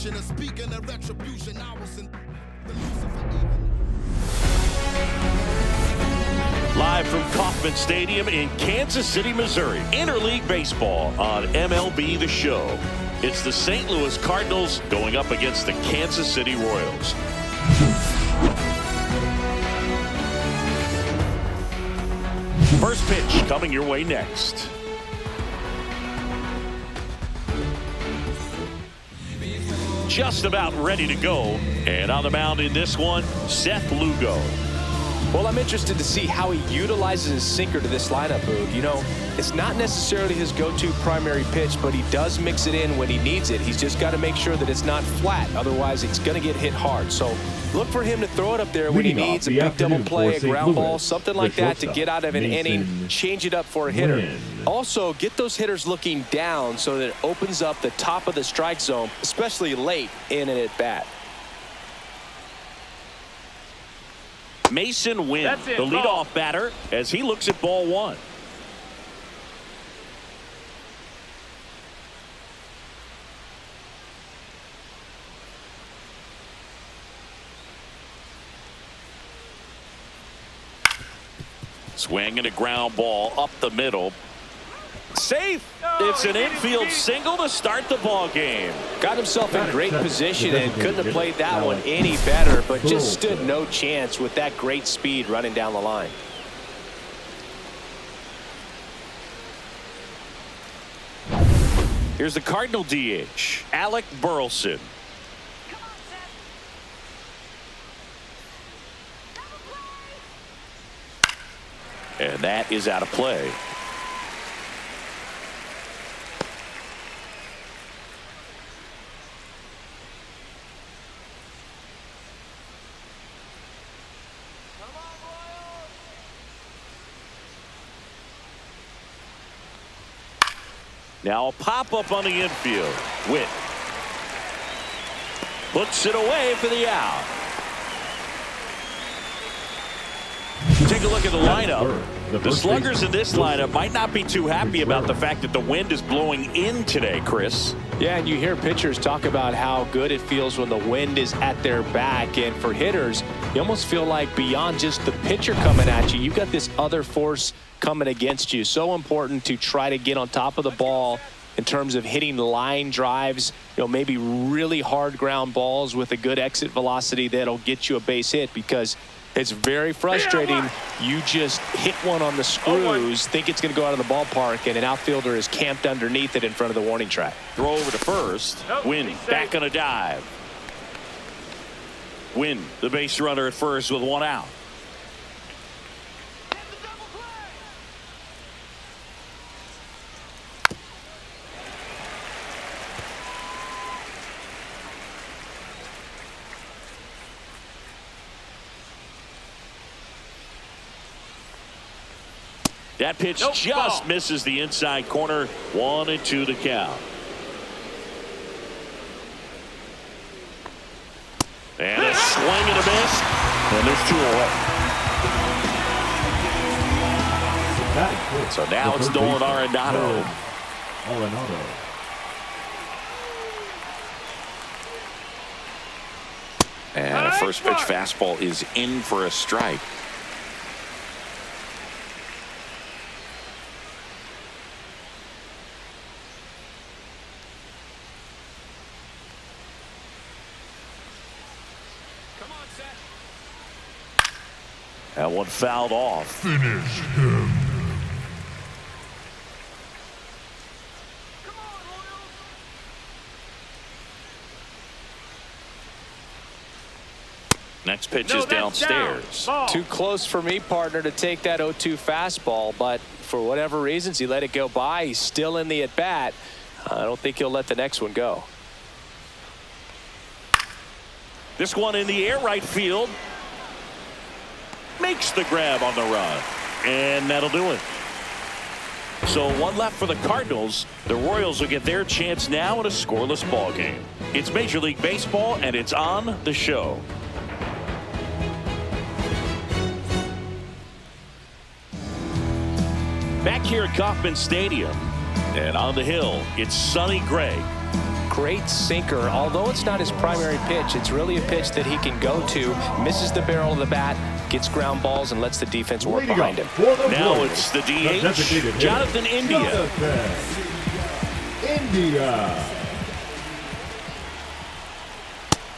solution. And speaking of retribution, I was in the Lucifer even. Live from Kauffman Stadium in Kansas City, Missouri. Interleague Baseball on MLB The Show. It's the St. Louis Cardinals going up against the Kansas City Royals. First pitch coming your way next. Just about ready to go. And on the mound in this one, Seth Lugo. Well, I'm interested to see how he utilizes his sinker to this lineup, Boog. You know, it's not necessarily his go-to primary pitch, but he does mix it in when he needs it. He's just got to make sure that it's not flat. Otherwise, it's going to get hit hard. So look for him to throw it up there when he needs a big double play, a ground ball, something like that to get out of an inning, change it up for a hitter. Also, get those hitters looking down so that it opens up the top of the strike zone, especially late in an at-bat. Mason Wynn, the leadoff batter, as he looks at ball one. Swinging a ground ball up the middle. Safe. It's an infield single to start the ball game. Got himself in great position and couldn't have played that one any better, but just stood no chance with that great speed running down the line. Here's the Cardinal DH, Alec Burleson. And that is out of play. Now a pop-up on the infield. Witt puts it away for the out. Take a look at the lineup. The sluggers in this lineup might not be too happy about the fact that the wind is blowing in today, Chris. Yeah, and you hear pitchers talk about how good it feels when the wind is at their back. And for hitters, you almost feel like beyond just the pitcher coming at you, you've got this other force coming against you. So important to try to get on top of the ball in terms of hitting line drives, you know, maybe really hard ground balls with a good exit velocity that'll get you a base hit, because it's very frustrating. You just hit one on the screws, think it's going to go out of the ballpark, and an outfielder is camped underneath it in front of the warning track. Throw over to first. Wynn back on a dive. Wynn, the base runner at first with one out. That pitch just misses the inside corner. 1-2 the count. And a swing and a miss. And there's 2 away. So now it's Nolan Arenado. And a first pitch fastball is in for a strike. That one fouled off. Finish him. Next pitch is downstairs. Too close for me, partner, to take that 0-2 fastball, but for whatever reasons he let it go by. He's still in the at bat. I don't think he'll let the next one go. This one in the air right field. Makes the grab on the run. And that'll do it. So one left for the Cardinals. The Royals will get their chance now in a scoreless ball game. It's Major League Baseball, and it's on the show. Back here at Kauffman Stadium, and on the hill, it's Sonny Gray. Great sinker. Although it's not his primary pitch, it's really a pitch that he can go to. Misses the barrel of the bat, gets ground balls, and lets the defense work behind him. Now it's the DH, Jonathan India.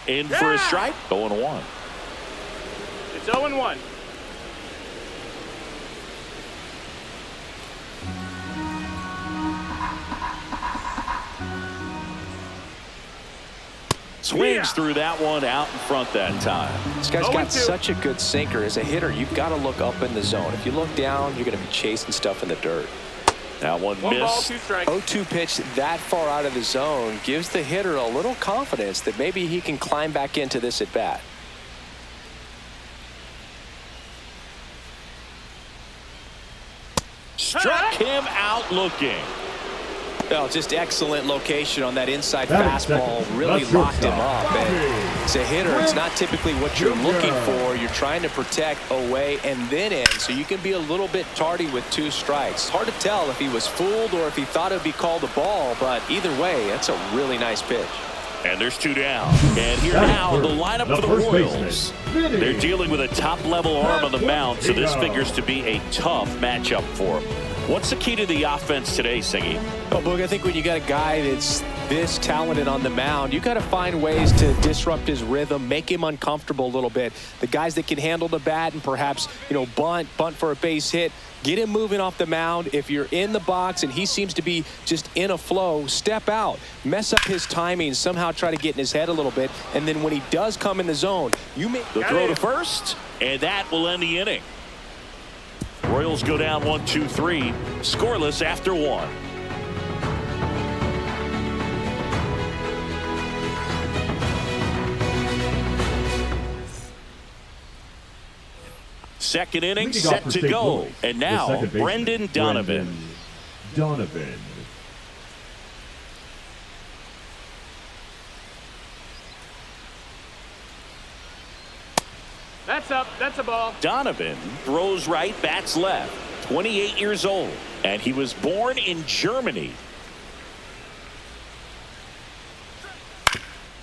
In for a strike, 0-1. It's 0-1. Swings through that one out in front that time. This guy's got such a good sinker. As a hitter, you've got to look up in the zone. If you look down, you're going to be chasing stuff in the dirt. That one Ball, missed. 2 strikes. 0-2 pitch that far out of the zone gives the hitter a little confidence that maybe he can climb back into this at bat. Struck him out looking. Well, just excellent location on that inside fastball. Really locked him up. And as a hitter, it's not typically what you're looking for. You're trying to protect away and then in, so you can be a little bit tardy with 2 strikes. It's hard to tell if he was fooled or if he thought it would be called a ball, but either way, that's a really nice pitch. And there's 2 down. And here now, the lineup for the Royals. They're dealing with a top-level arm on the mound, so this figures to be a tough matchup for them. What's the key to the offense today, Singy? Well, Boog, I think when you got a guy that's this talented on the mound, you got to find ways to disrupt his rhythm, make him uncomfortable a little bit. The guys that can handle the bat and perhaps, bunt for a base hit, get him moving off the mound. If you're in the box and he seems to be just in a flow, step out, mess up his timing, somehow try to get in his head a little bit. And then when he does come in the zone, you make the throw to first, and that will end the inning. Royals go down 1-2-3, scoreless after 1. Second inning set to go. And now, Brendan Donovan. That's up. That's a ball. Donovan throws right, bats left. 28 years old. And he was born in Germany.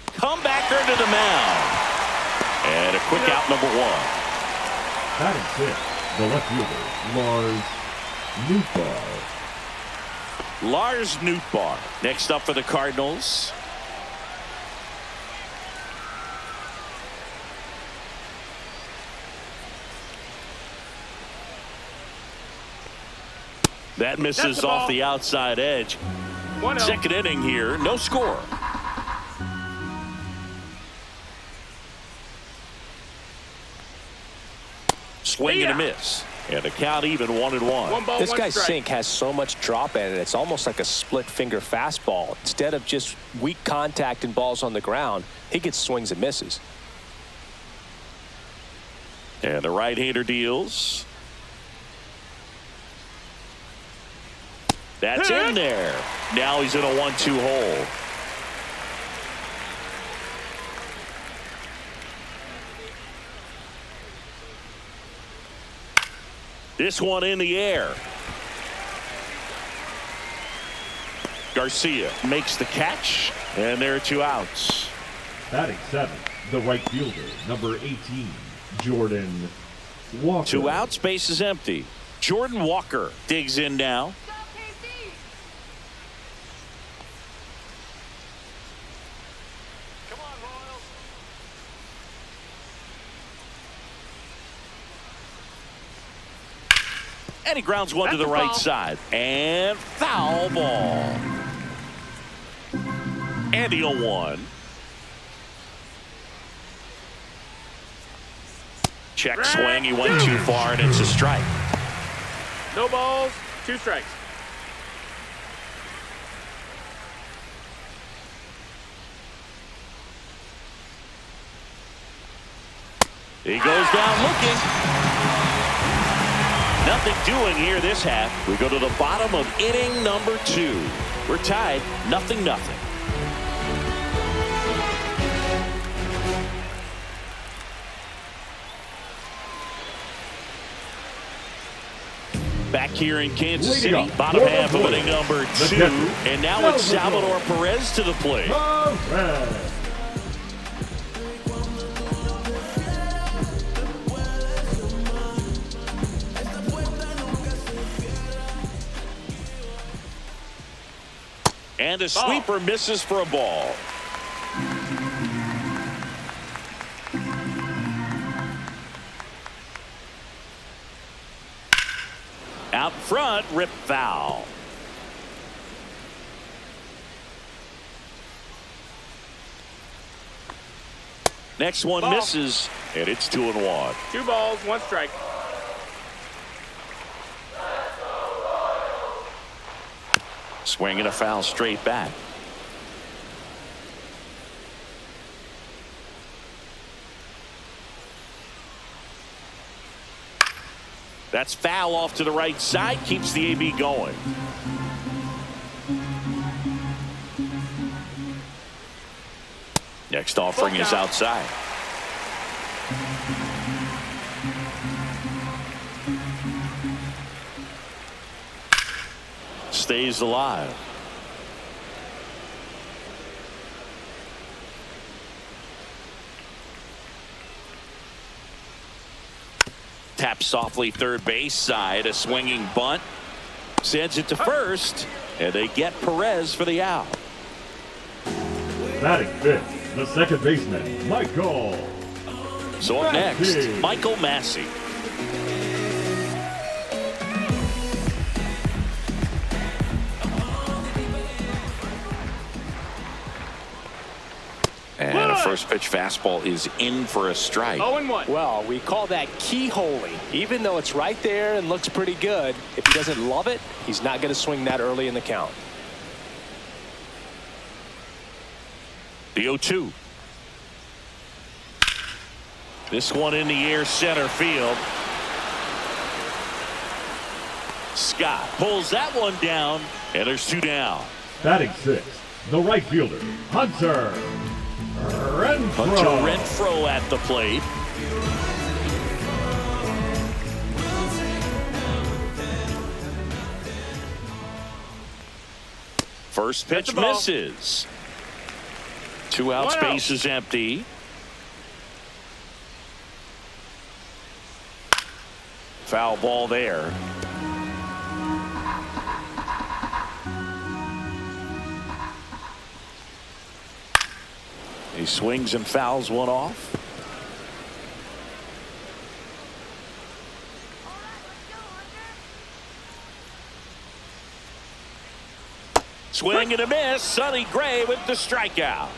Comebacker to the mound. And a quick out, number 1. Batting 6, the left fielder, Lars Nootbaar. Next up for the Cardinals. That misses off the outside edge. 1-0. Second inning here, no score. Swing and a miss. And the count even 1-1. This guy's sink has so much drop in it. It's almost like a split finger fastball. Instead of just weak contact and balls on the ground, he gets swings and misses. And the right-hander deals. That's in there. Now he's in a 1-2 hole. This one in the air. Garcia makes the catch, and there are 2 outs. Batting 7, the right fielder, number 18, Jordan Walker. 2 outs, base is empty. Jordan Walker digs in now. And he grounds one to the right side. And foul ball. And the 0-1. Check swing. He went too far, and it's a strike. No balls, 2 strikes. He goes down looking. Nothing doing here this half. We go to the bottom of inning number 2. We're tied 0-0. Back here in Kansas City, Leading up bottom for the half of Royals, inning number the 2. catcher, And now it's Salvador Perez to the plate. Perez. And a sweeper misses for a ball. Out front, rip foul. Next one misses, and it's 2-1. 2 balls, 1 strike. Swing and a foul straight back. That's foul off to the right side, keeps the AB going. Next offering is outside. Stays alive. Tap softly third base side. A swinging bunt. Sends it to first. And they get Perez for the out. Batting fifth, the second baseman, Michael. So up next, Michael Massey. And a first pitch fastball is in for a strike. 0-1. Well, we call that keyholing. Even though it's right there and looks pretty good, if he doesn't love it, he's not going to swing that early in the count. The 0-2. This one in the air, center field. Scott pulls that one down, and there's 2 down. Batting sixth, the right fielder, Hunter Renfroe at the plate. First pitch misses. 2 outs, base is empty. Foul ball there. He swings and fouls one off. Swing and a miss. Sonny Gray with the strikeout.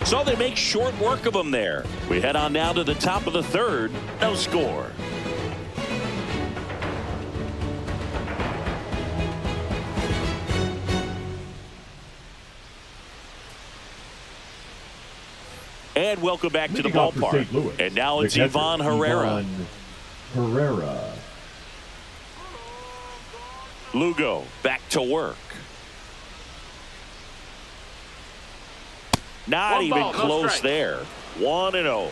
So they make short work of him there. We head on now to the top of the third. No score. And welcome back to the ballpark. And now it's Ivan Herrera. Lugo back to work. Not even close there. 1-0.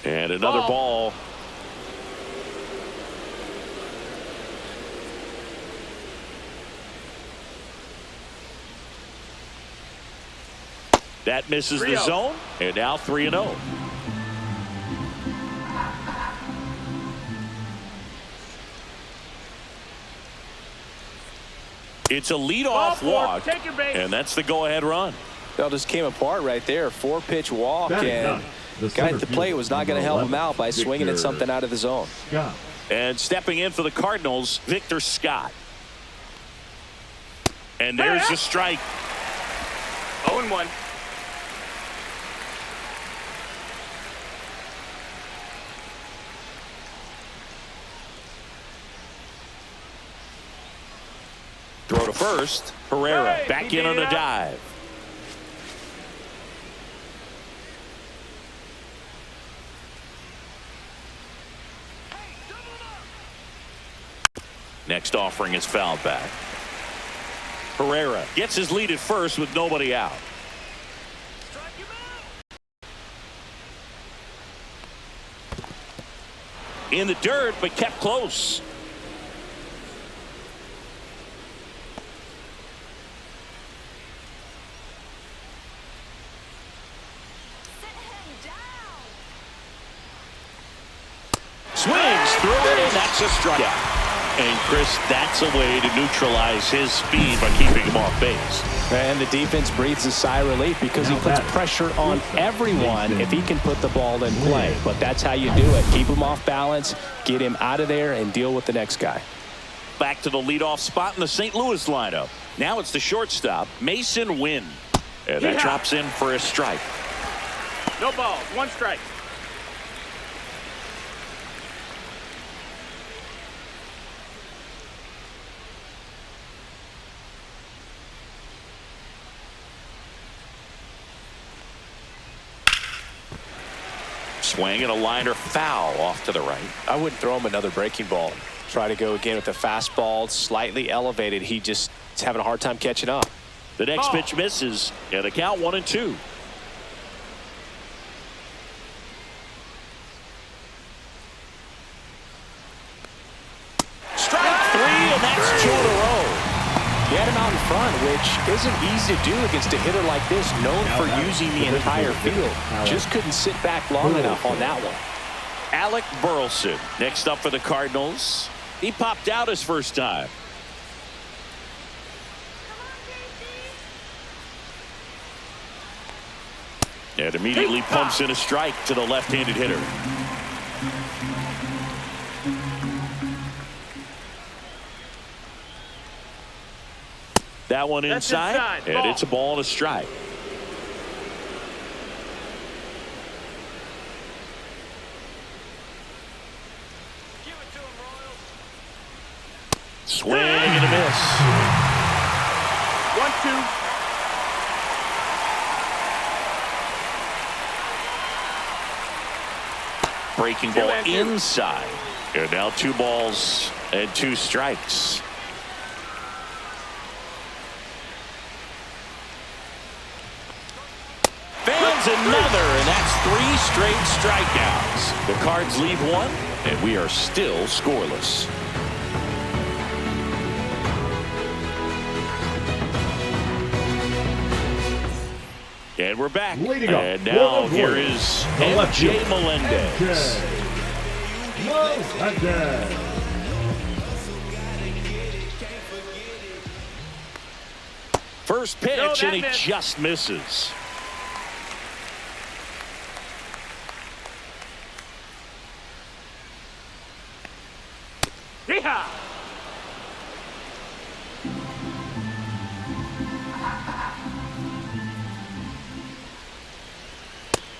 And another ball. That misses the zone, and now 3-0. It's a leadoff walk, and that's the go-ahead run. Well, just came apart right there. 4-pitch walk, and the guy at the plate was not going to help him out by swinging at something out of the zone. And stepping in for the Cardinals, Victor Scott. And there's the strike. 0-1. Throw to first. Herrera back in on a dive. Next offering is fouled back. Herrera gets his lead at first with nobody out. In the dirt, but kept close. Swings through it, and that's a strikeout. And, Chris, that's a way to neutralize his speed by keeping him off base. And the defense breathes a sigh of relief because he puts pressure on everyone if he can put the ball in play. But that's how you do it. Keep him off balance, get him out of there, and deal with the next guy. Back to the leadoff spot in the St. Louis lineup. Now it's the shortstop, Mason Wynn. And that drops in for a strike. No balls, 1 strike. Swing and a liner foul off to the right. I wouldn't throw him another breaking ball. Try to go again with the fastball, slightly elevated. He just is having a hard time catching up. The next pitch misses, and the count 1-2. Strike 3, and that's 2 in a row. He had him out in front, which isn't easy to do against a hitter like this, known for using the entire field. Just couldn't sit back long enough on that one. Alec Burleson, next up for the Cardinals. He popped out his first time. And immediately pumps in a strike to the left-handed hitter. That one inside, and it's a ball and a strike. Swing and a miss. 1-2. Breaking ball inside. And now 2 balls and 2 strikes. Fans another, and that's 3 straight strikeouts. The Cards leave 1, and we are still scoreless. And we're back. And now here is MJ Melendez. First pitch, and he just misses. Yeehaw!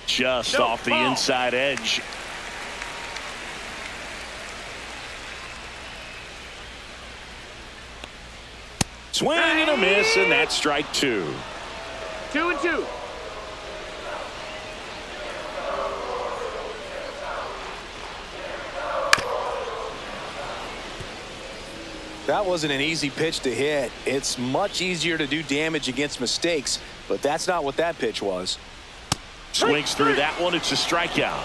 Just off the inside edge. Swing and a miss, and that's strike 2. 2-2. That wasn't an easy pitch to hit. It's much easier to do damage against mistakes, but that's not what that pitch was. Swings through that one. It's a strikeout.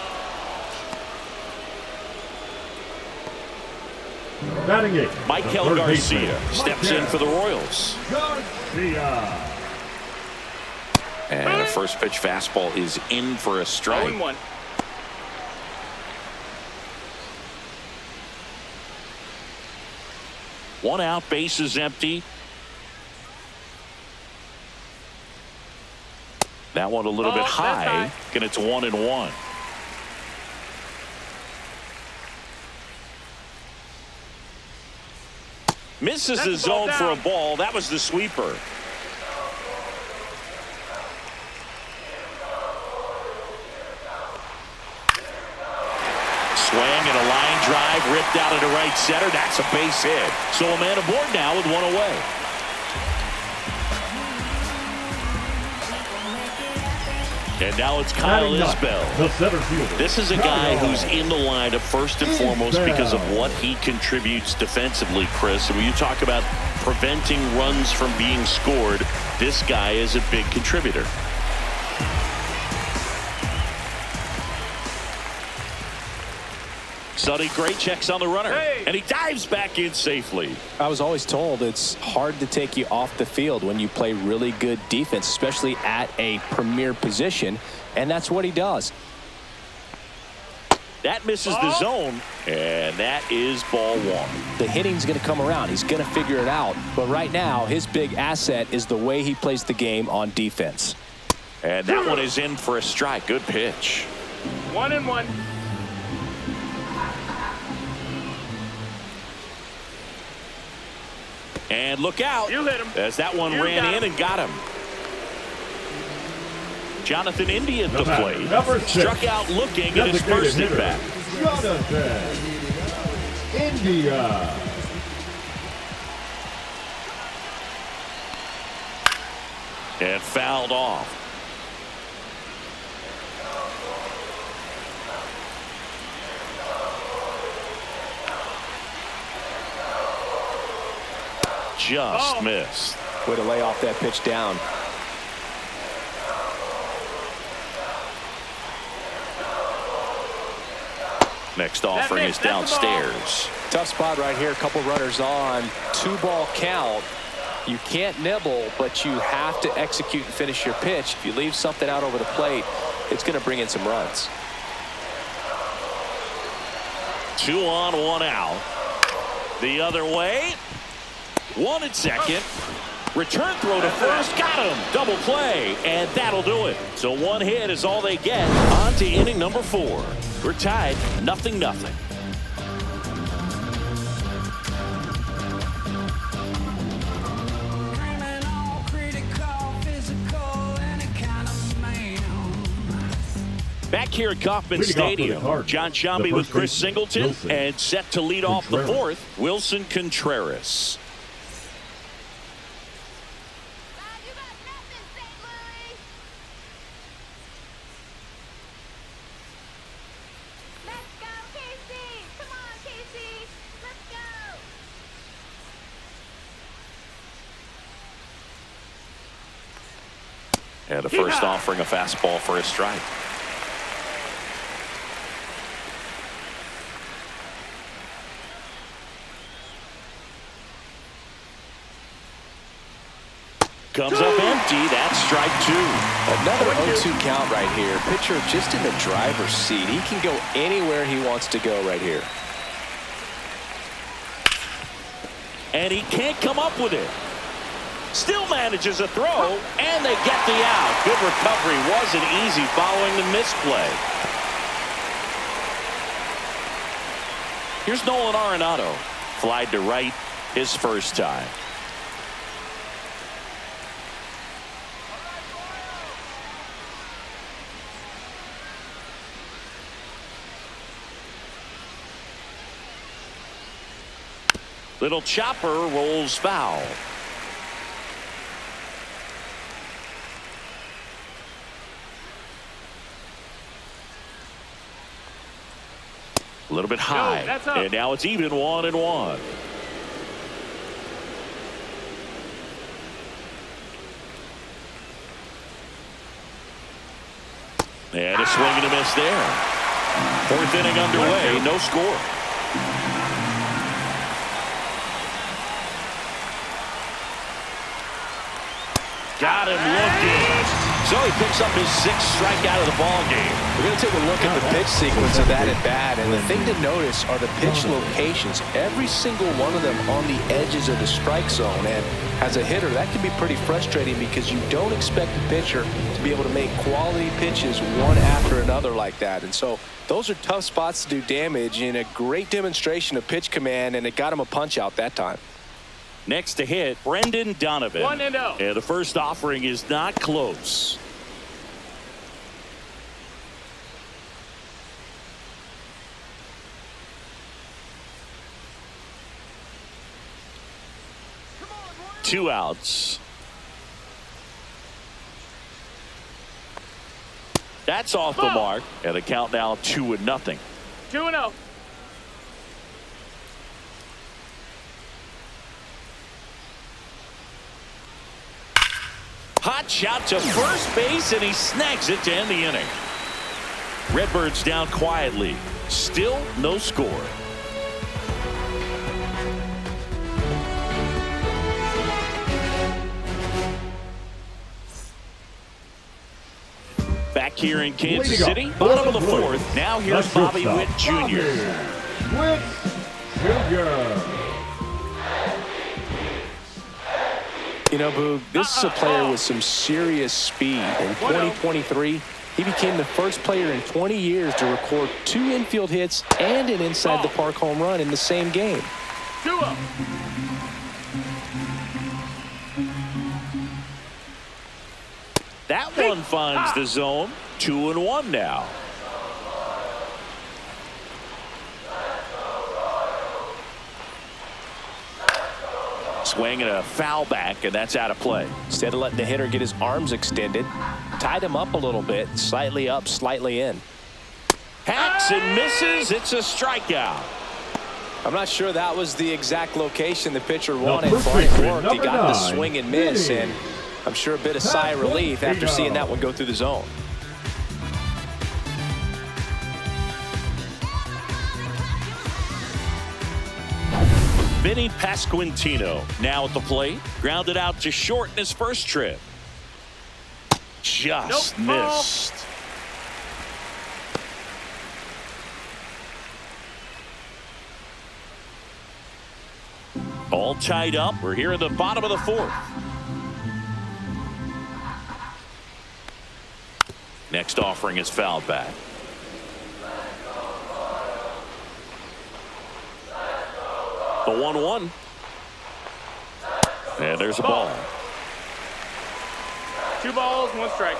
Michael Garcia steps in for the Royals. And a first pitch fastball is in for a strike. 0-1. One out, base is empty. That one a little bit high, and it's 1-1. Misses the zone for a ball. That was the sweeper. Swing and a line drive ripped out into right center. That's a base hit. So a man aboard now with 1 away. And now it's Kyle Isbell. This is a guy who's in the lineup first and foremost because of what he contributes defensively, Chris. And when you talk about preventing runs from being scored, this guy is a big contributor. Sonny Gray checks on the runner. Hey. And he dives back in safely. I was always told it's hard to take you off the field when you play really good defense, especially at a premier position, and that's what he does. That misses the zone, and that is ball one. The hitting's going to come around. He's going to figure it out. But right now, his big asset is the way he plays the game on defense. And that one is in for a strike. Good pitch. 1-1. And look out. You hit him. As that one You ran got in him. and got him. Jonathan India at the plate. Number 6. Struck out looking at his first at bat. Jonathan India. And fouled off. Just missed. Way to lay off that pitch down. Next offering is downstairs. Tough spot right here. A couple runners on. 2-ball count. You can't nibble, but you have to execute and finish your pitch. If you leave something out over the plate, it's going to bring in some runs. 2 on, 1 out. The other way. 1 at second. Return throw to first. Got him. Double play. And that'll do it. So 1 hit is all they get. On to inning number 4. We're tied 0-0. Back here at Kauffman Leading off for the Stadium, Cardinals, John the Sciambi first with Chris baseman, Singleton, Wilson and set to lead off the Contreras. 4th, Wilson Contreras. You got nothing, St. Louis. Let's go, Casey. Come on, Casey. Let's go. And the first offering a fastball for a strike. Comes up empty. That's strike 2. Another 0-2 count right here. Pitcher just in the driver's seat. He can go anywhere he wants to go right here. And he can't come up with it. Still manages a throw, and they get the out. Good recovery. Wasn't easy following the misplay. Here's Nolan Arenado. Flied to right his first time. Little chopper rolls foul. A little bit high. that's up. And now it's even 1-1. And a swing and a miss there. 4th inning underway. No score. Got him looking. So he picks up his 6th strikeout of the ball game. We're going to take a look at the pitch sequence of that at bat, and the thing to notice are the pitch locations. Every single one of them on the edges of the strike zone, and as a hitter, that can be pretty frustrating because you don't expect the pitcher to be able to make quality pitches one after another like that. And so those are tough spots to do damage, and a great demonstration of pitch command, and it got him a punch out that time. Next to hit, Brendan Donovan. 1-0. And the first offering is not close. Two outs. That's off the mark. And the count now 2-0. 2-0. Hot shot to first base, and he snags it to end the inning. Redbirds down quietly, Still no score. Back here in Kansas City, bottom of the fourth. Now here's Bobby Witt Jr. Witt Jr. You know, Boog, this is a player with some serious speed. In 2023, he became the first player in 20 years to record 2 infield hits and an inside-the-park home run in the same game. 2-0. That one finds the zone. 2-1 now. Swing and a foul back, and that's out of play. Instead of letting the hitter get his arms extended, tied him up a little bit, slightly up, slightly in. Hacks and misses. It's a strikeout. I'm not sure that was the exact location the pitcher wanted, first but it baseman, worked. He number got the 9, swing and miss, and I'm sure a bit of sigh of relief after seeing that one go through the zone. Vinny Pasquantino now at the plate. Grounded out to short in his first trip. Just missed. All tied up. We're here in the bottom of the fourth. Next offering is fouled back. The 1-1. And there's a ball. 2 balls, 1 strike.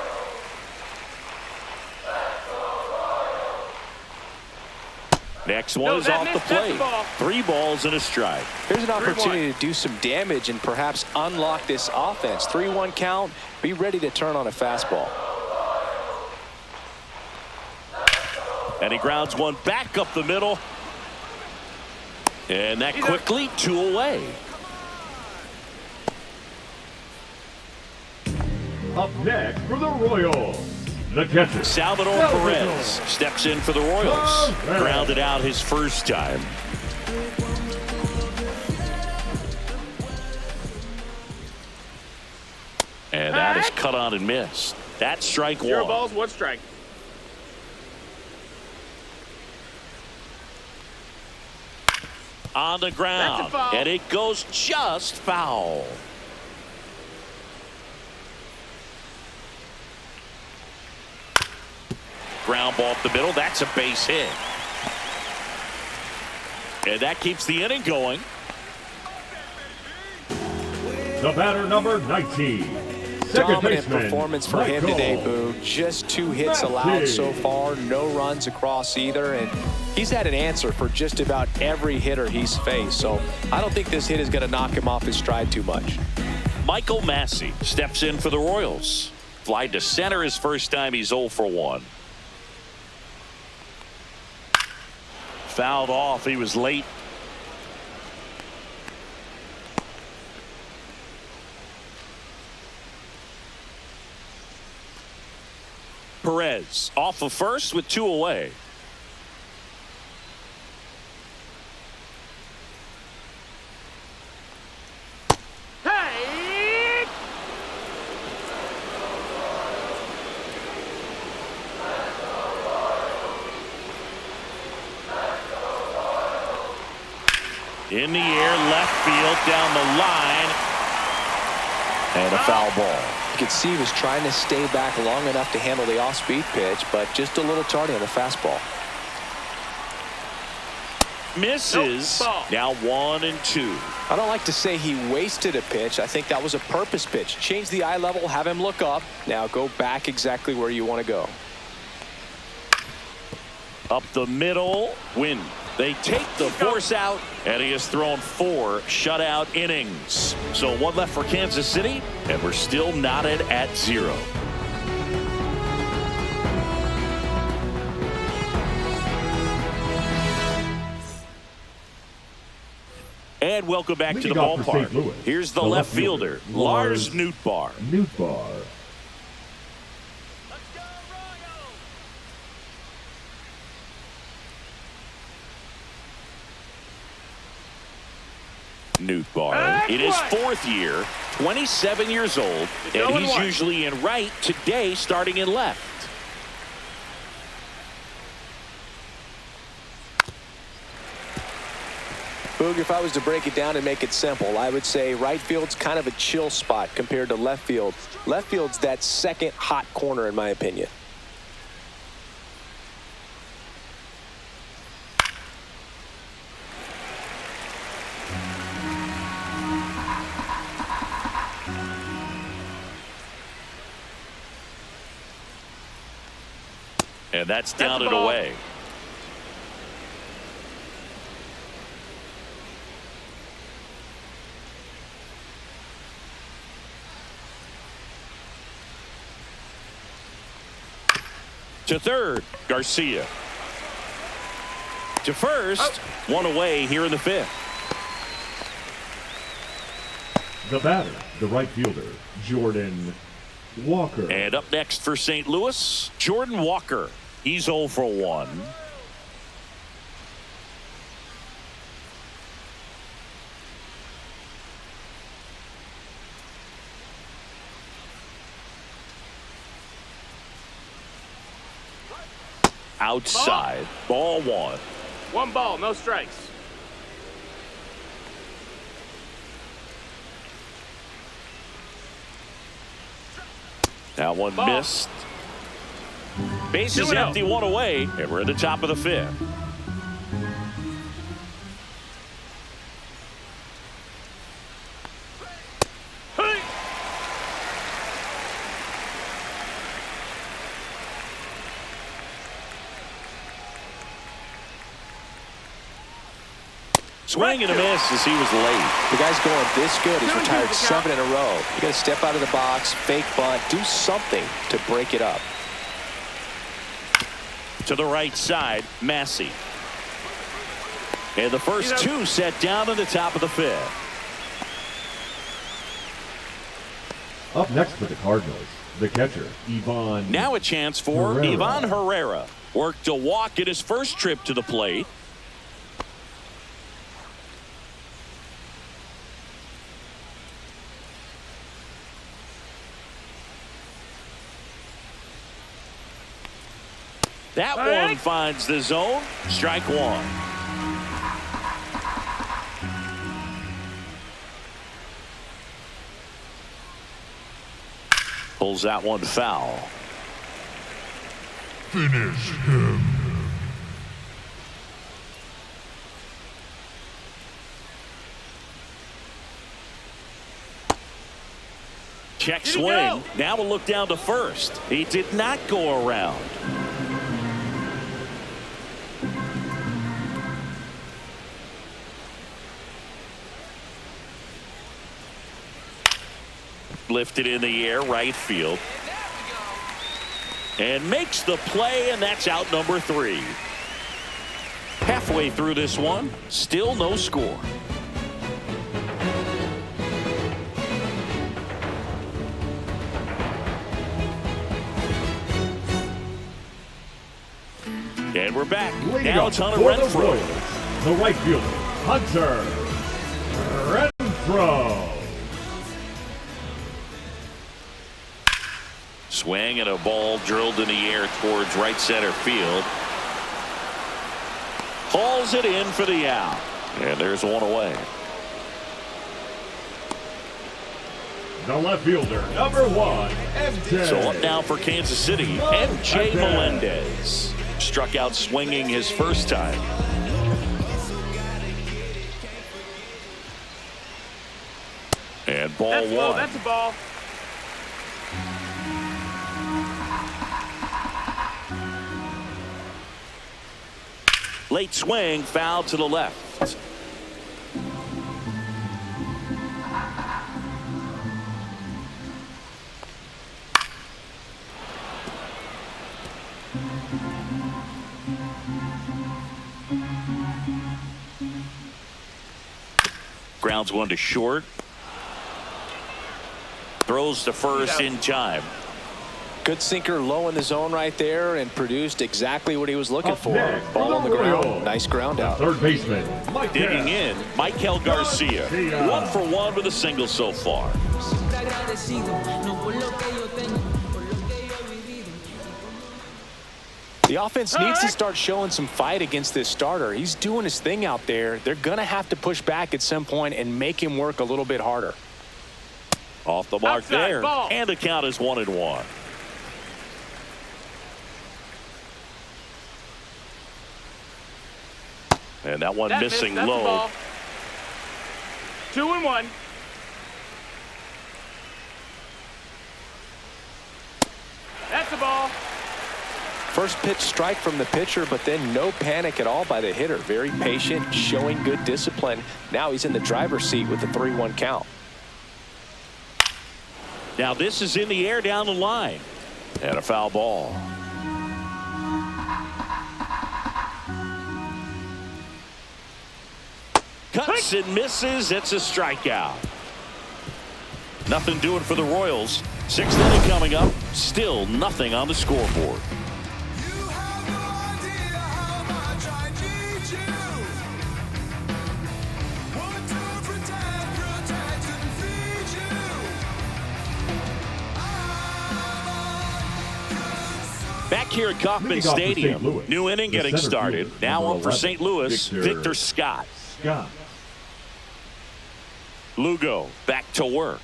Next one is off the plate. 3 balls and a strike. Here's an opportunity to do some damage and perhaps unlock this offense. 3-1 count. Be ready to turn on a fastball. And he grounds one back up the middle. And that quickly 2 away. Up next for the Royals, the catcher, Salvador Perez steps in for the Royals. Grounded out his first time. And that is cut on and missed. That's strike 1. 0 balls, 1 strike. On the ground. That's a foul. And it goes just foul. Ground ball up the middle. That's a base hit. And that keeps the inning going. the batter number 19. Dominant performance for him today, Boo. Just 2 hits allowed so far, no runs across either, and he's had an answer for just about every hitter he's faced. So I don't think this hit is going to knock him off his stride too much. Michael Massey steps in for the Royals. Fly to center his first time. He's 0 for 1. Fouled off. He was late. Perez off of first with 2 away. Hey! In the air, left field, down the line, and a foul ball. You could see he was trying to stay back long enough to handle the off-speed pitch, but just a little tardy on the fastball. Misses. Nope. Now 1-2. I don't like to say he wasted a pitch. I think that was a purpose pitch. Change the eye level, have him look up. Now go back exactly where you want to go. Up the middle, win. They take the force out, and he has thrown 4 shutout innings. So 1 left for Kansas City, and we're still knotted at 0. And welcome back to the ballpark. Here's the left fielder, Lars Nootbaar. Newtbar in his 4th year, 27 years old, and he's usually in right, today starting in left. Boog, if I was to break it down and make it simple, I would say right field's kind of a chill spot compared to left field. Left field's that second hot corner, in my opinion. And that's down and away. To third, Garcia. To first, one away here in the 5th. The batter, the right fielder, Jordan Walker. And up next for St. Louis, Jordan Walker. He's 0 for 1. Outside, ball 1. 1 ball, no strikes. That one missed. Bases empty, 1 away, and we're at the top of the 5th. Swing and a miss as he was late. The guy's going this good. He's retired 7 in a row. You got to step out of the box, fake bunt, do something to break it up. To the right side, Massey. And the first 2 set down in the top of the 5th. Up next for the Cardinals, the catcher, Ivan. Now a chance for Herrera. Ivan Herrera. Worked a walk in his first trip to the plate. That one finds the zone. Strike 1. Pulls that one foul. Finish him. Check swing. Now we'll look down to first. He did not go around. Lifted in the air, right field. And makes the play, and that's out number 3. Halfway through this one, still no score. And we're back. Leading Now up it's Hunter for the Renfroe. Royals, the right fielder, Hunter Renfroe. Swing and a ball drilled in the air towards right center field. Hauls it in for the out. And there's one away. The left fielder, number 1, MJ. So up now for Kansas City, MJ Melendez. Struck out swinging his first time. And ball That's 1. low, that's a ball. Late swing, foul to the left. Grounds one to short. Throws to first in time. Good sinker low in the zone right there and produced exactly what he was looking Up for. next, Ball on the Royals. ground. Nice ground The out. third baseman, Digging in, Michael Garcia. 1 for 1 with a single so far. The offense needs to start showing some fight against this starter. He's doing his thing out there. They're going to have to push back at some point and make him work a little bit harder. Off the mark Outside, there. ball. And the count is 1-1. And that one missing That's low. the ball. 2-1. That's the ball. First pitch strike from the pitcher, but then no panic at all by the hitter. Very patient, showing good discipline. Now he's in the driver's seat with the 3-1 count. Now this is in the air down the line. And a foul ball. Cuts and misses. It's a strikeout. Nothing doing for the Royals. 6th inning coming up. Still nothing on the scoreboard. You have no idea how much I need you. Want to protect and feed you. Back here at Kauffman Leading off for St. Stadium. Louis, New inning the getting center started. fielder, Now number on for 11, St. Louis, Victor Scott. Scott. Lugo back to work.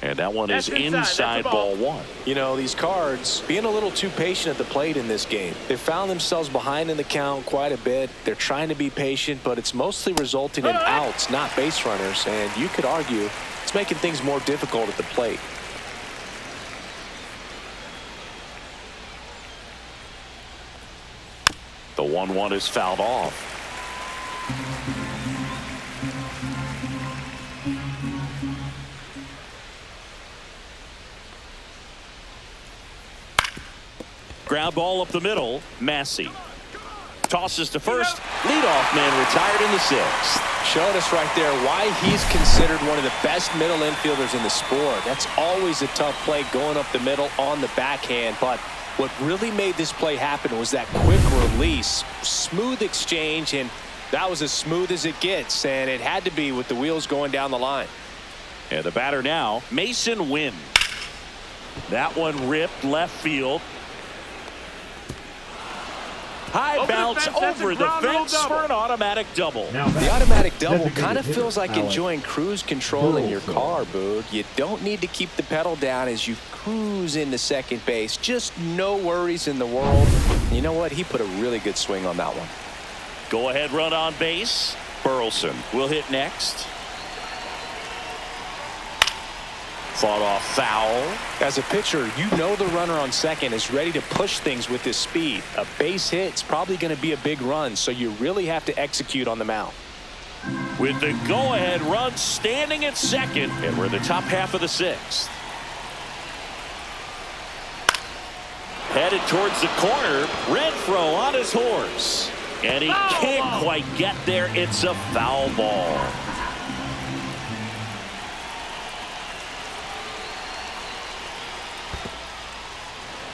And that one is That's inside. That's inside a ball. ball 1. You know, these Cards being a little too patient at the plate in this game. They found themselves behind in the count quite a bit. They're trying to be patient, but it's mostly resulting in outs, not base runners. And you could argue it's making things more difficult at the plate. The 1-1 is fouled off. Ground ball up the middle. Massey tosses to first. Leadoff man retired in the 6th. Showing us right there why he's considered one of the best middle infielders in the sport. That's always a tough play going up the middle on the backhand. But what really made this play happen was that quick release, smooth exchange, and that was as smooth as it gets. And it had to be with the wheels going down the line. And the batter now, Mason Wynn. That one ripped left field. High Over the bounce fence, that's a over the ground rule fence for double. an automatic double. Now The back, automatic double designated kind of hitter, feels like Alex enjoying cruise control in your Burleson. car, Boog. You don't need to keep the pedal down as you cruise into second base. Just no worries in the world. You know what? He put a really good swing on that one. Go ahead run on base. Burleson will hit next. Fought off foul. As a pitcher, you know the runner on second is ready to push things with his speed. A base hit's probably going to be a big run, so you really have to execute on the mound. With the go-ahead run standing at second, and we're in the top half of the 6th. Headed towards the corner. Renfroe on his horse. And he can't quite get there. It's a foul ball.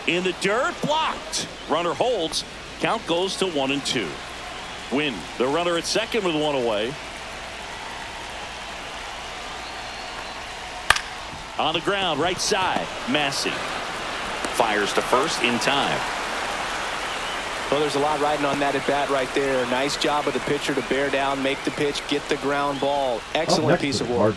In the dirt, blocked. Runner holds. Count goes to 1-2. Win. The runner at second with one away. On the ground, right side. Massey fires to first in time. Well, there's a lot riding on that at bat right there. Nice job of the pitcher to bear down, make the pitch, get the ground ball. Excellent piece of work.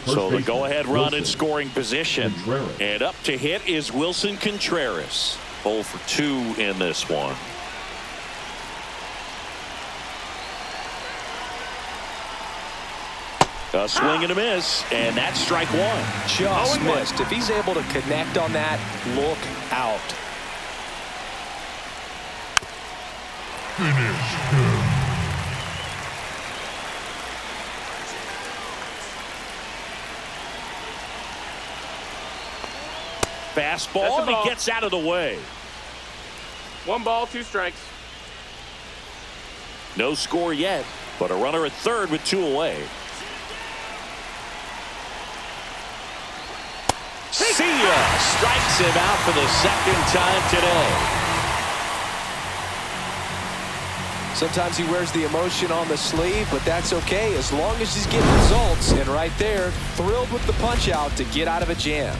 So the go-ahead run in Wilson scoring position. Contreras. And up to hit is Wilson Contreras. 0 for 2 in this one. A swing and a miss, and that's strike 1. Just missed. If he's able to connect on that, look out. Fastball, That's a and he ball. gets out of the way. 1 ball, 2 strikes. No score yet, but a runner at third with 2 away. See ya. Strikes him out for the second time today. Sometimes he wears the emotion on the sleeve, but that's okay as long as he's getting results. And right there, thrilled with the punch out to get out of a jam.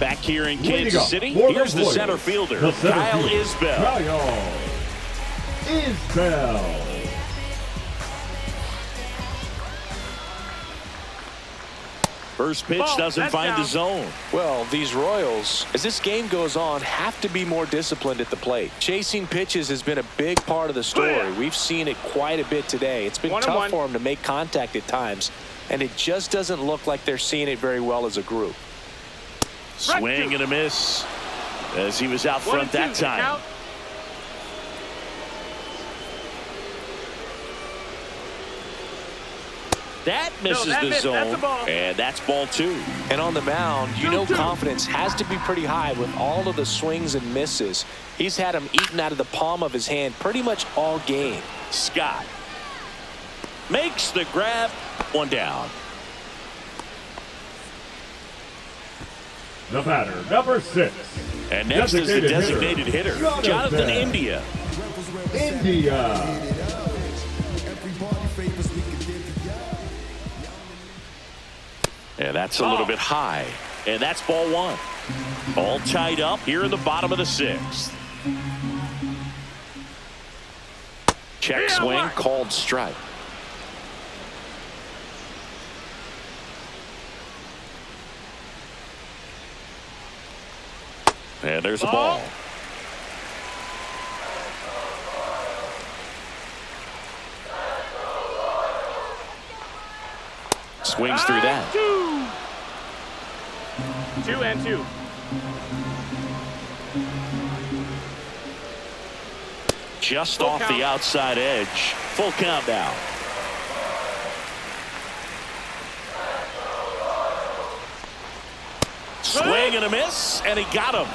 Back here in Leading Kansas up City, for here's the Royals, center fielder, the center Kyle fielder, Isbell. Kyle Isbell. First pitch Ball, doesn't that's find down. the zone. Well, these Royals, as this game goes on, have to be more disciplined at the plate. Chasing pitches has been a big part of the story. We've seen it quite a bit today. It's been tough for them to make contact at times, and it just doesn't look like they're seeing it very well as a group. Swing and a miss as he was out front that time. That misses the zone, and that's ball two. And on the mound, you know confidence has to be pretty high with all of the swings and misses. He's had them eaten out of the palm of his hand pretty much all game. Scott makes the grab, one down. The batter, number 6. And next is the designated hitter, Jonathan India. India. And that's a little bit high. And that's ball one. All tied up here in the bottom of the 6th. Check swing, called strike. And there's a ball. Swings through that. 2-2. Just off the outside edge. Full count now. Swing and a miss, and he got him.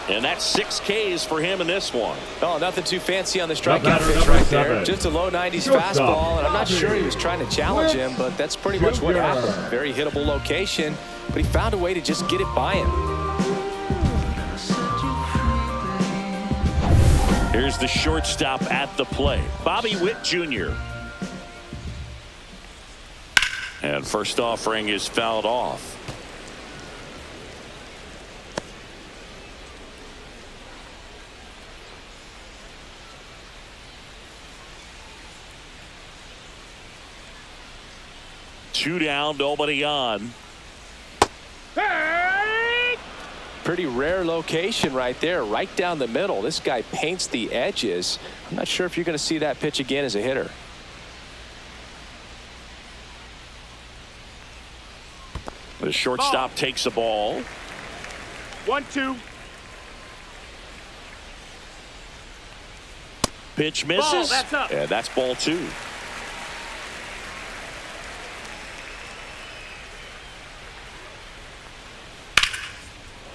And that's 6 Ks for him in this one. Oh, nothing too fancy on the strikeout pitch right there. Just a low 90s fastball, and I'm not sure he was trying to challenge him, but that's pretty much what happened. Very hittable location, but he found a way to just get it by him. Here's the shortstop at the plate, Bobby Witt Jr. And first offering is fouled off. Two down, nobody on. Pretty rare location right there, right down the middle. This guy paints the edges. I'm not sure if you're going to see that pitch again as a hitter. The shortstop takes the ball. 1-2. Pitch misses. That's up. And that's ball two.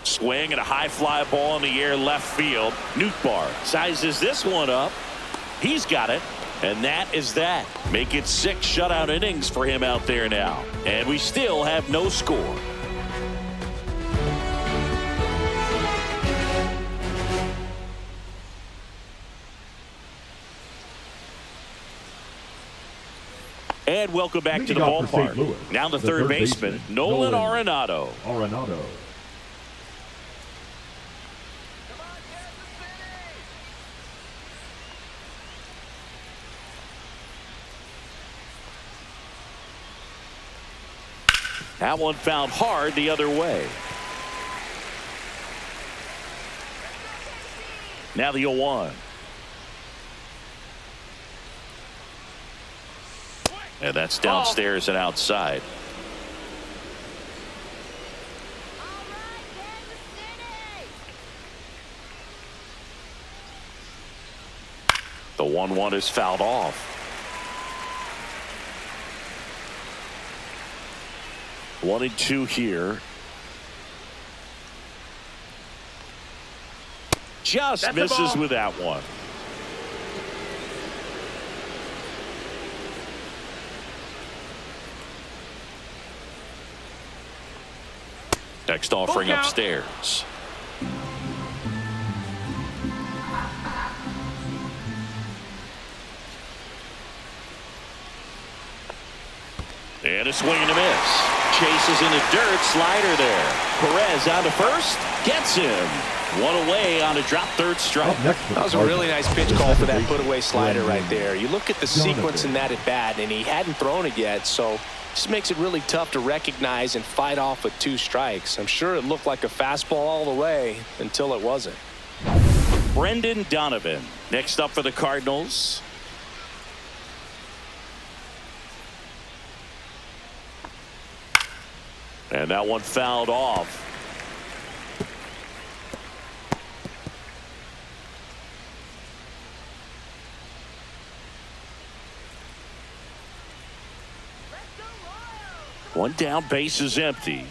Swing and a high fly ball in the air left field. Nootbaar sizes this one up. He's got it. And that is that. Make it 6 shutout innings for him out there now. And we still have no score. And welcome back to the ballpark. Now the third baseman, Nolan Arenado. That one found hard the other way. Now the 0-1. And that's downstairs and outside. The 1-1 is fouled off. 1-2 here. just That's a misses ball. with that one. Next offering count. upstairs. And a swing and a miss. Chases in the dirt. Slider there. Perez on to first. Gets him. One away on a drop third strike. Up next for the That was a really Cardinals. nice pitch The call for that second put-away base, slider Brandon right there. You look at the Jonathan. sequence in that at bat, and he hadn't thrown it yet, so this makes it really tough to recognize and fight off with 2 strikes. I'm sure it looked like a fastball all the way until it wasn't. Brendan Donovan next up for the Cardinals. And that one fouled off. Let's go Royals. One down, base is empty.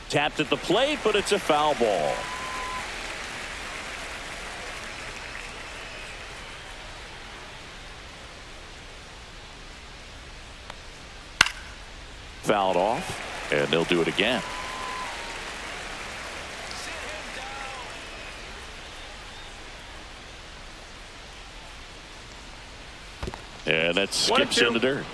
Tapped at the plate, but it's a foul ball. Fouled off, and they'll do it again. And that skips 1-2. in the dirt.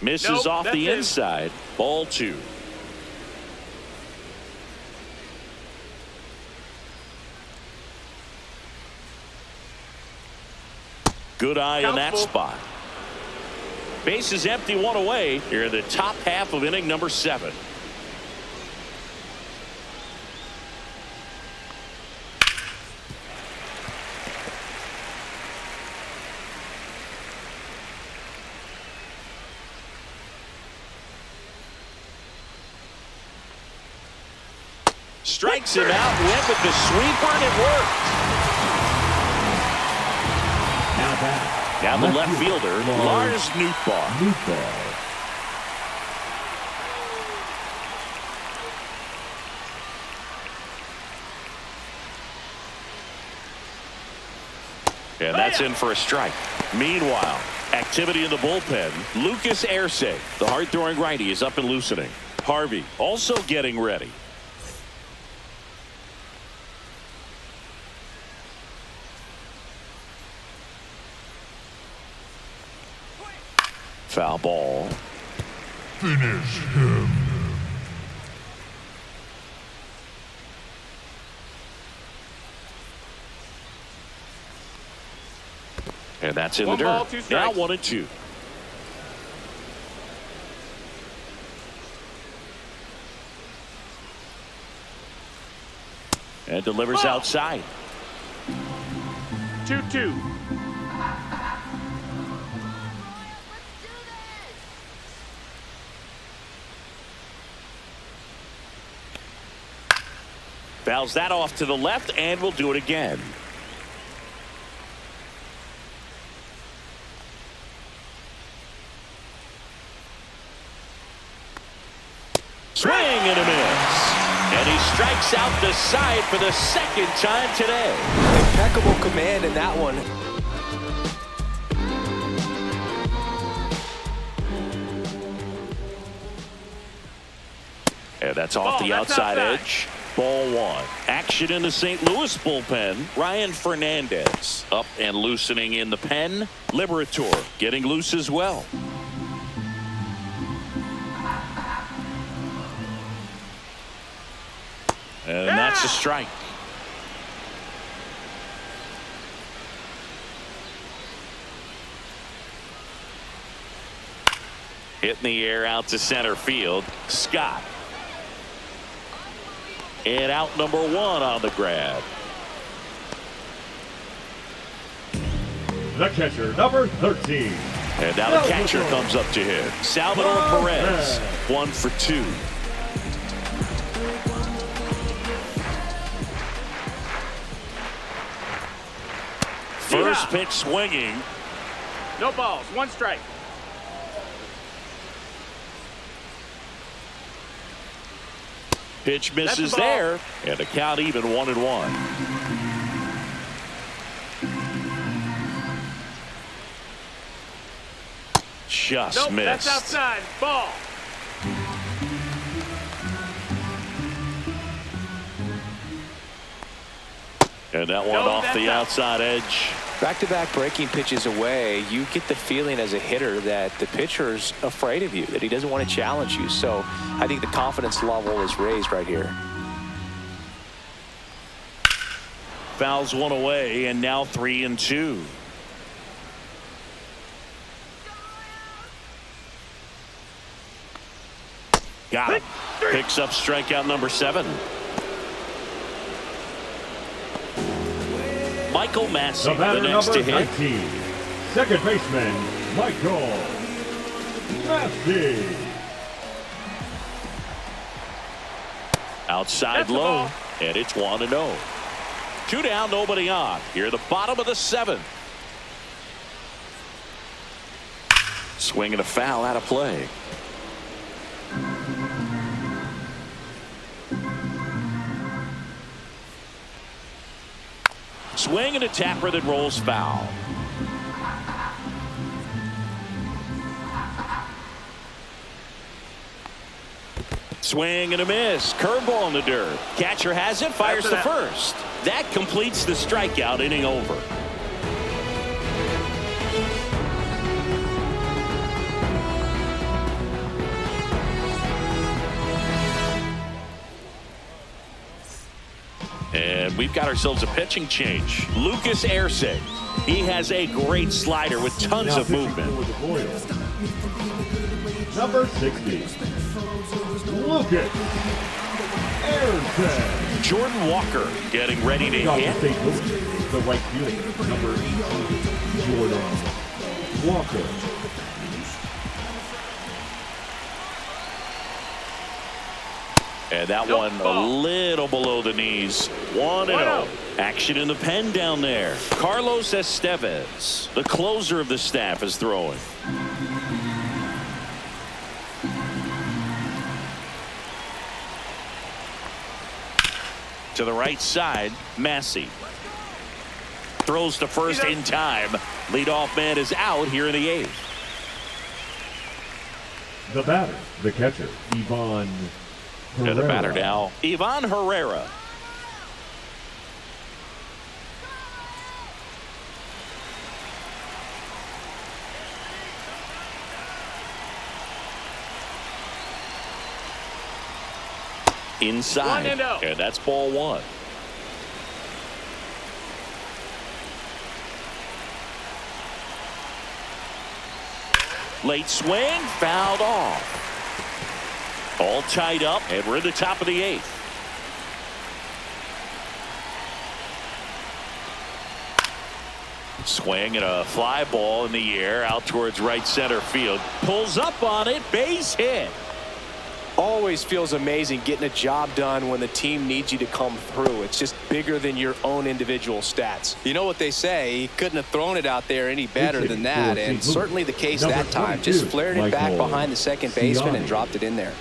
Misses Nope, off that's the it. inside. Ball 2. Good eye in that Countable. spot. Base is empty, one away. Here in the top half of inning number 7. Strikes him out, went with the sweeper, and it worked. Now back. Now the left fielder, Lars Nootbaar. Nootbaar. And that's in for a strike. Meanwhile, activity in the bullpen. Lucas Erce, the hard-throwing righty, is up and loosening. Harvey also getting ready. Foul ball. Finish him. And that's in One the ball, dirt. 2 Now strikes. 1-2. And delivers Ball. outside. 2-2. Let's do this. Fouls that off to the left, and we'll do it again. Swing and a miss. And he strikes out the side for the second time today. Impeccable command in that one. And that's off Ball, the that's outside outside. edge. Ball 1. Action in the St. Louis bullpen. Ryan Fernandez up and loosening in the pen. Liberator getting loose as well. And that's a strike. Hit in the air out to center field. Scott. And out number 1 on the grab. The catcher, number 13. And now the catcher comes up to him. Salvador Perez. 1 for 2. First pitch swinging. No balls. 1 strike. Pitch That's misses the ball. there. And the count even 1-1. Just Nope, missed. that's outside. Ball. And that one No, off that's the out. outside edge. Back-to-back breaking pitches away, you get the feeling as a hitter that the pitcher's afraid of you, that he doesn't want to challenge you. So I think the confidence level is raised right here. Fouls one away, and now 3-2. Got it. Picks up strikeout number 7. Michael Massey, The batter the next number to hit. 19, second baseman Michael Massey. Outside That's the low, ball. and it's 1-0. 2 down, nobody on. Here at the bottom of the 7th. Swing and a foul out of play. Swing and a tapper that rolls foul. Swing and a miss. Curveball in the dirt. Catcher has it. Fires to That's an out. first. That completes the strikeout. Inning over. And we've got ourselves a pitching change. Lucas Erceg. He has a great slider with tons Now of pitching movement. for the Royals, number 60, Lucas Erceg. Jordan Walker getting ready to Got the hit. St. Louis, the right fielder, number 18, Jordan Walker. And that Nope, one a ball. little below the knees. 1-0. Action in the pen down there. Carlos Estevez, the closer of the staff, is throwing. To the right side, Massey. Throws to first in time. Leadoff man is out here in the 8th. The batter, the catcher, Ivan Herrera. And the batter now, Ivan Herrera. Inside. 1-0. And that's ball 1. Late swing, fouled off. All tied up, and we're in the top of the 8th. Swing and a fly ball in the air out towards right center field. Pulls up on it, base hit. Always feels amazing getting a job done when the team needs you to come through. It's just bigger than your own individual stats. You know what they say, he couldn't have thrown it out there any better than that, and certainly the case that time. Just flared it back behind the second baseman and dropped it in there.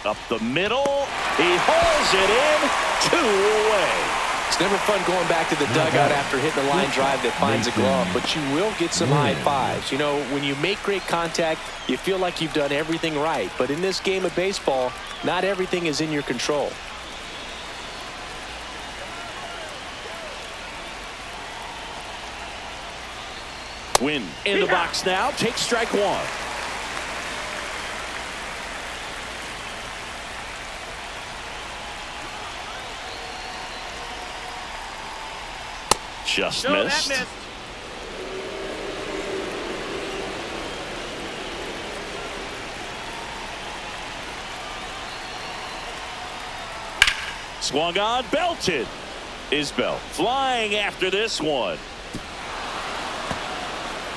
Up the middle, he hauls it in, 2 away. It's never fun going back to the dugout after hitting a line drive that finds a glove, but you will get some high fives. You know, when you make great contact, you feel like you've done everything right. But in this game of baseball, not everything is in your control. Win in the box now, takes strike 1. Just No, missed. that missed. Swung on, belted. Isbell flying after this one.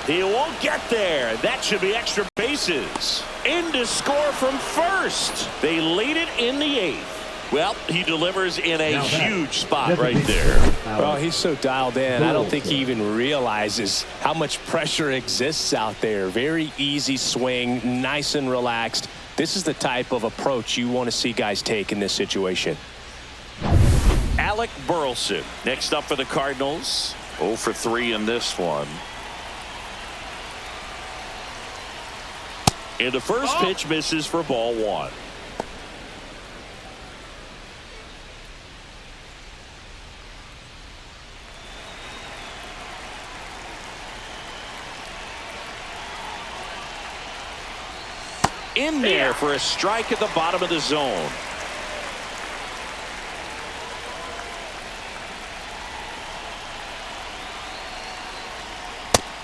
He won't get there. That should be extra bases. In to score from first. They lead it in the 8th. Well, he delivers in a huge spot right there. Well, he's so dialed in. I don't think he even realizes how much pressure exists out there. Very easy swing, nice and relaxed. This is the type of approach you want to see guys take in this situation. Alec Burleson next up for the Cardinals. 0 for 3 in this one. And the first pitch misses for ball 1. In there for a strike at the bottom of the zone.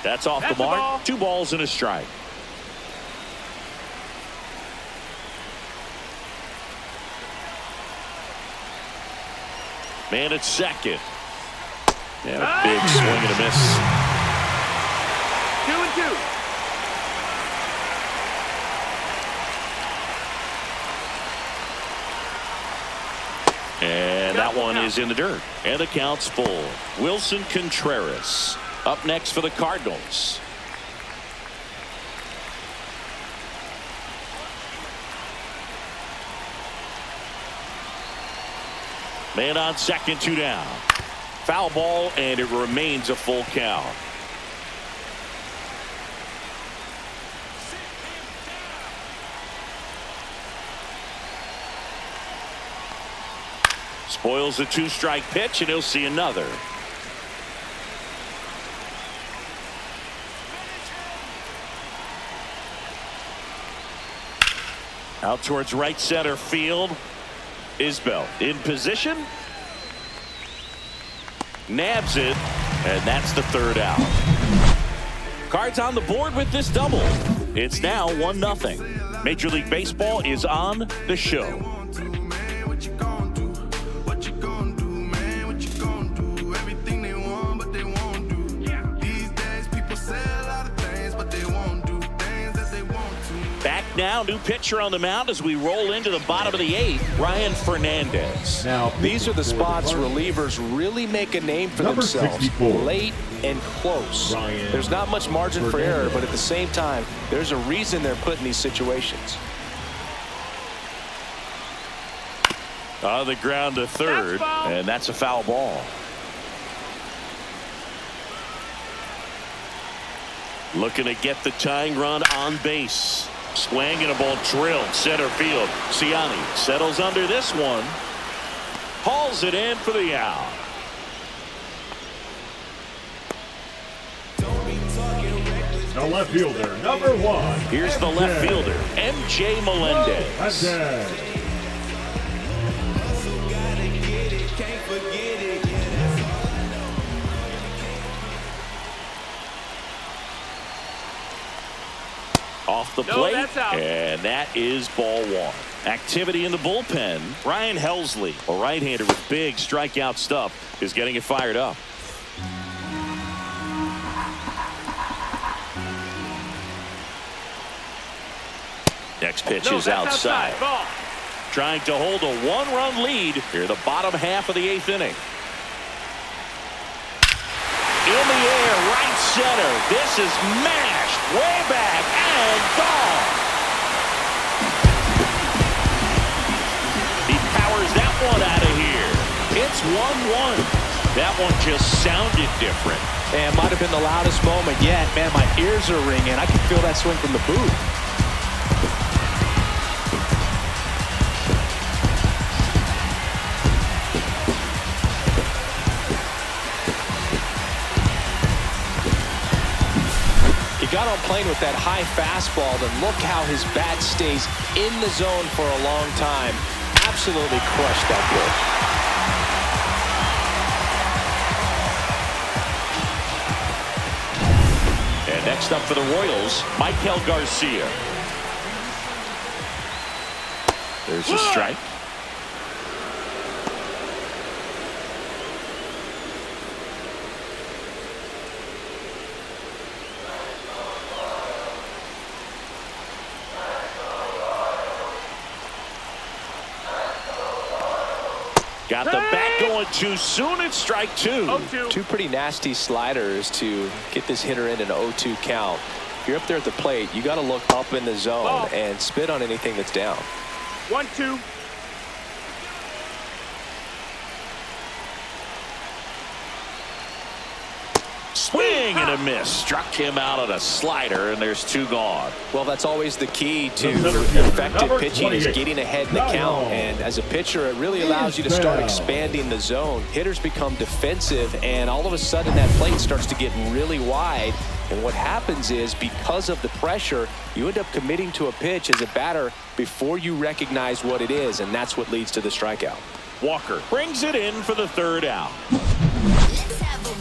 That's off the mark. 2 balls and a strike. Man at second. And a big swing and a miss. 2-2. And that one is in the dirt. And the count's full. Wilson Contreras up next for the Cardinals. Man on second, 2 down. Foul ball, and it remains a full count. Spoils the 2-strike pitch, and he'll see another. Out towards right center field. Isbell in position. Nabs it, and that's the 3rd out. Cards on the board with this double. It's now 1-0. Major League Baseball is on the show. Now, new pitcher on the mound as we roll into the bottom of the 8th, Ryan Fernandez. Now, these are the spots relievers really make a name for themselves. 64. Late and close. There's not much margin for error, but at the same time, there's a reason they're put in these situations. On the ground to third, and that's a foul ball. Looking to get the tying run on base. Swing and a ball drilled center field. Ciani settles under this one. Hauls it in for the out. The left fielder, number 1. Here's the left fielder, MJ Melendez. Off the plate, and that is ball 1. Activity in the bullpen. Ryan Helsley, a right-hander with big strikeout stuff, is getting it fired up. Next pitch is outside. Trying to hold a 1-run lead here the bottom half of the 8th inning. In the air, right center. This is mashed way back and gone. He powers that one out of here. It's 1-1. That one just sounded different. And it might have been the loudest moment yet. Man, my ears are ringing. I can feel that swing from the booth. He got on plane with that high fastball, and look how his bat stays in the zone for a long time. Absolutely crushed that pitch. And next up for the Royals, Michael Garcia. There's a strike. Got the bat going too soon. It's strike two. 0-2. Two pretty nasty sliders to get this hitter in an 0-2 count. If you're up there at the plate, you got to look up in the zone Ball. and spit on anything that's down. 1-2. Swing and a miss. Struck him out on a slider, and there's two gone. Well, that's always the key to Number effective pitching is 28. getting ahead in the count. And as a pitcher, it really allows you to start expanding the zone. Hitters become defensive, and all of a sudden that plate starts to get really wide. And what happens is, because of the pressure, you end up committing to a pitch as a batter before you recognize what it is, and that's what leads to the strikeout. Walker brings it in for the third out.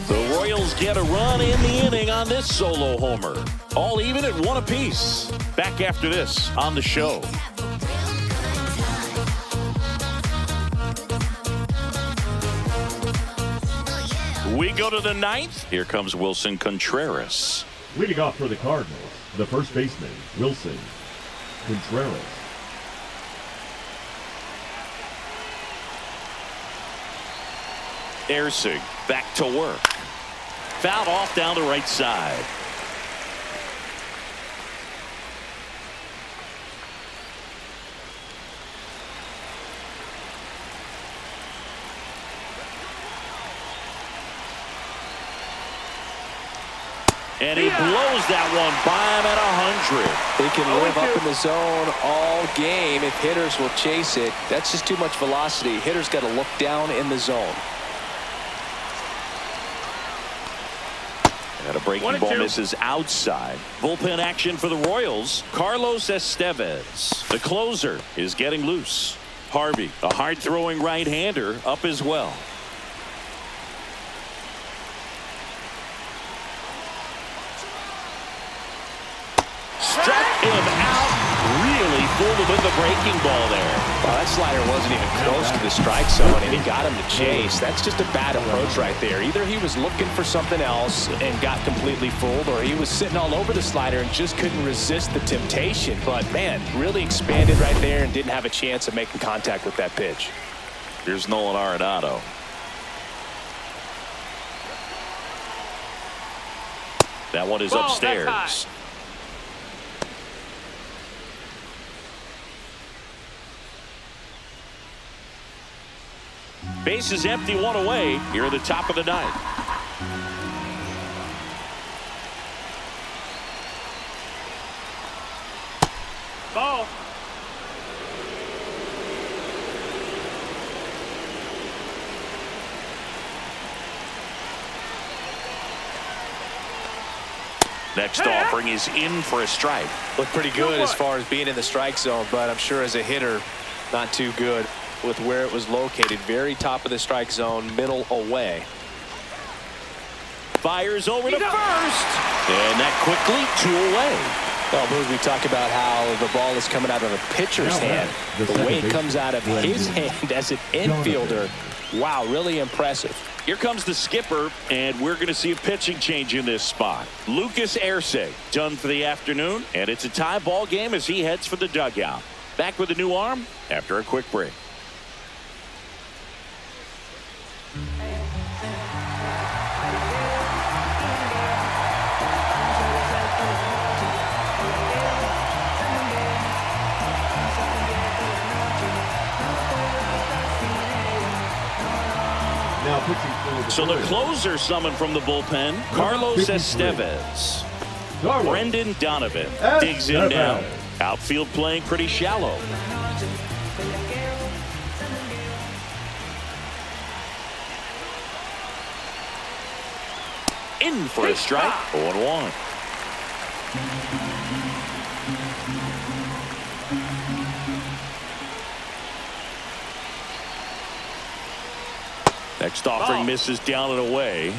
The Royals get a run in the inning on this solo homer. All even at 1 apiece. Back after this on the show. We go to the 9th. Here comes Wilson Contreras. Leading off for the Cardinals, the first baseman, Wilson Contreras. Ersig back to work. Fouled off down the right side. And he blows that one by him at 100. They can live up in the zone all game if hitters will chase it. That's just too much velocity. Hitters got to look down in the zone. And a breaking ball misses outside. Bullpen action for the Royals. Carlos Estevez, the closer, is getting loose. Harvey, a hard-throwing right-hander, up as well. Struck him out. Really fooled him with the breaking ball there. Well, that slider wasn't even close to the strike zone, and he got him to chase. That's just a bad approach right there. Either he was looking for something else and got completely fooled, or he was sitting all over the slider and just couldn't resist the temptation. But, man, really expanded right there and didn't have a chance of making contact with that pitch. Here's Nolan Arenado. That one is Ball, that's upstairs. high. Base is empty, one away here at the top of the 9th. Ball. Next offering is in for a strike. Looked pretty good as far as being in the strike zone, but I'm sure as a hitter, not too good with where it was located. Very top of the strike zone, middle away. Fires over to first. And that quickly 2 away. Well, Boog, we talk about how the ball is coming out of a pitcher's hand. The way it comes out of his hand as an infielder, wow, really impressive. Here comes the skipper, and we're going to see a pitching change in this spot. Lucas Ersig done for the afternoon, and it's a tie ball game as he heads for the dugout. Back with a new arm after a quick break. Now pitching for So the closer summoned from the bullpen, Carlos Estevez. Carlos Brendan Donovan digs in now. Outfield playing pretty shallow. In for a strike. 0-1. Next offering misses down and away.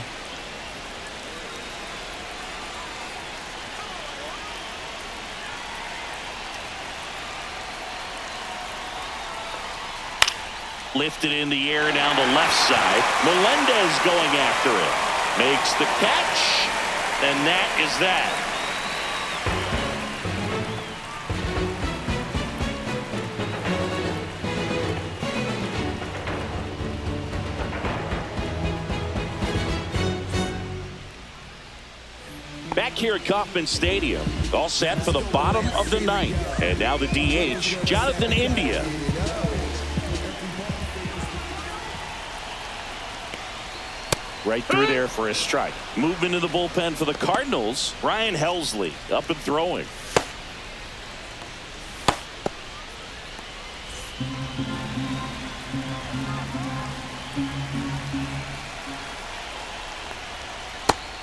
Lifted in the air down the left side. Melendez going after it. Makes the catch. And that is that. Back here at Kauffman Stadium, all set for the bottom of the ninth. And now the DH, Jonathan India. Right through there for a strike. Movement in the bullpen for the Cardinals. Ryan Helsley up and throwing.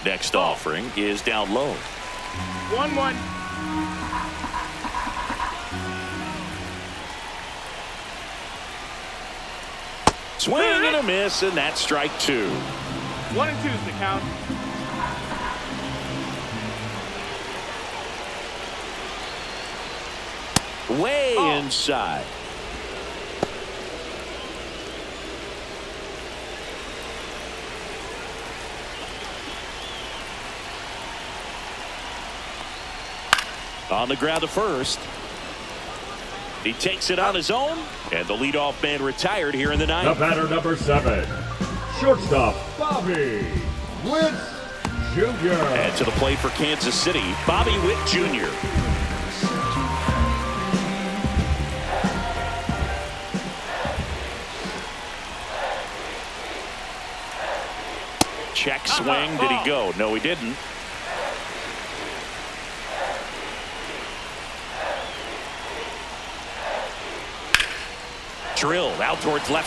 Next offering is down low. 1-1. Swing and a miss, and that's strike 2. 1 and 2 is the count. Way inside. On the ground to first. He takes it on his own, and the leadoff man retired here in the ninth. The batter number 7, shortstop Bobby Witt Jr. And to the plate for Kansas City, Bobby Witt Jr. Check swing. Did he go? No, he didn't. Drilled out towards left